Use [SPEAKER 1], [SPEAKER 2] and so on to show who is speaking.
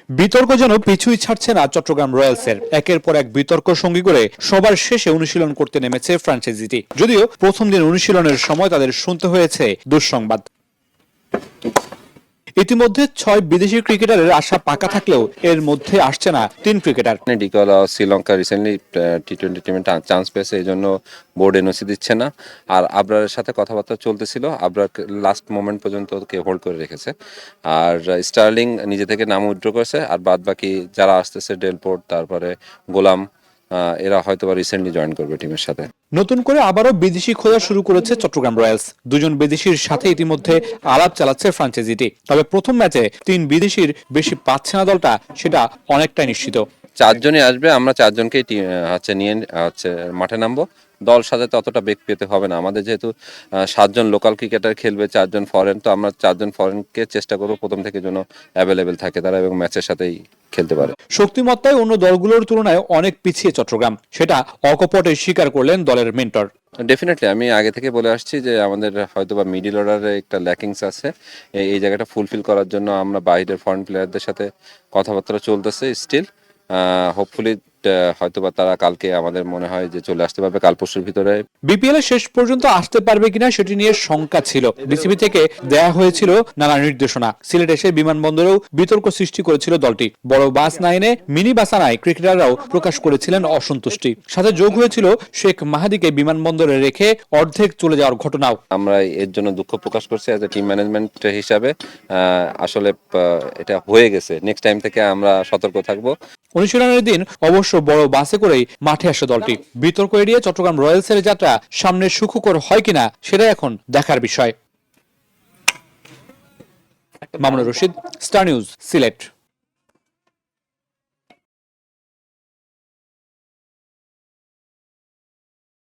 [SPEAKER 1] বিতর্ক যেন পিছুই ছাড়ছে না চট্টগ্রাম রয়্যালসের। একের পর এক বিতর্ক সঙ্গী করে সবার শেষে অনুশীলন করতে নেমেছে ফ্র্যাঞ্চাইজিটি। যদিও প্রথম দিন অনুশীলনের সময় তাদের শুনতে হয়েছে দুঃসংবাদ। ইতিমধ্যে 6 বিদেশি ক্রিকেটারের আশা পাকা থাকলেও এর মধ্যে আসছে না 3 ক্রিকেটার।
[SPEAKER 2] ডিকলা শ্রীলঙ্কা রিসেন্টলি টি-20 টিমে চান্স পেয়েছে, এই জন্য বোর্ড এনওসি দিচ্ছে না। আর আবরারের সাথে কথাবার্তা চলতেছিল, আবরার লাস্ট মোমেন্ট পর্যন্ত ওকে হোল্ড করে রেখেছে। আর স্টার্লিং নিজে থেকে নাম উইথড্র করেছে। আর বাদ বাকি যারা আসতেছে, ডেলপোর্ট, তারপরে গোলাম, এরা হয়তো বা রিসেন্টলি জয়েন করবে টিমের সাথে।
[SPEAKER 1] নতুন করে আবারও বিদেশি খোঁজা শুরু করেছে চট্টগ্রাম রয়্যালস। 2 জন বিদেশির সাথে ইতিমধ্যে আলাপ চালাচ্ছে ফ্র্যাঞ্চাইজিটি। তবে প্রথম ম্যাচে 3 বিদেশির বেশি পাচ্ছে না দলটা, সেটা অনেকটাই নিশ্চিত।
[SPEAKER 2] 4 জনই আসবে, আমরা 4 জনকেই নিয়ে মাঠে নামবো। দল সাজাতে অতটা বেগ পেতে হবে না আমাদের, যেহেতু 7 জন লোকাল ক্রিকেটার খেলবে, 4 জন ফরেন, তো আমরা 4 জন ফরেনকে চেষ্টা করবো প্রথম থেকে যেন অ্যাভেলেবেল থাকে তারা এবং ম্যাচের সাথেই খেলতে পারে।
[SPEAKER 1] শক্তিমত্তায় অন্য দলগুলোর তুলনায় অনেক পিছিয়ে চট্টগ্রাম, সেটা অকপটে স্বীকার করলেন দলের মেন্টর।
[SPEAKER 2] ডেফিনেটলি আমি আগে থেকে বলে আসছি যে আমাদের হয়তো বা মিডিল অর্ডারে একটা ল্যাকিংস আছে। এই জায়গাটা ফুলফিল করার জন্য আমরা বাইরের ফরেন প্লেয়ারদের সাথে কথাবার্তা চলতেছে স্টিল। হোপফুলি হয়তোবা তারা কালকে, আমাদের মনে হয় যে চলে আসতে পারবে কাল পরশুর ভিতরে।
[SPEAKER 1] বিপিএল এর শেষ পর্যন্ত আসতে পারবে কিনা সেটি নিয়ে শঙ্কা ছিল। বিসিবি থেকে দেয়া হয়েছিল নানা নির্দেশনা। সিলেট এসে বিমানবন্দরেও বিতর্ক সৃষ্টি করেছিল দলটি। বড় বাস না এনে মিনি বাস আনায় ক্রিকেটাররাও প্রকাশ করেছিলেন অসন্তুষ্টি। সাথে যোগ হয়েছিল শেখ মাহাদিকে বিমানবন্দরে রেখে অর্ধেক চলে যাওয়ার ঘটনাও।
[SPEAKER 2] আমরা এর জন্য দুঃখ প্রকাশ করছি অ্যাজ এ টিম ম্যানেজমেন্ট হিসাবে। আসলে এটা হয়ে গেছে, নেক্সট টাইম থেকে আমরা সতর্ক থাকবো।
[SPEAKER 1] অনুশীলনের দিন অবশ্য বড় বাসে করেই মাঠে আসে দলটি। বিতর্ক এড়িয়ে চট্টগ্রাম রয়্যালসের যাত্রা সামনে সুখকর হয় কিনা সেটা এখন দেখার বিষয়। Mamunur Rashid, star news, Sylhet.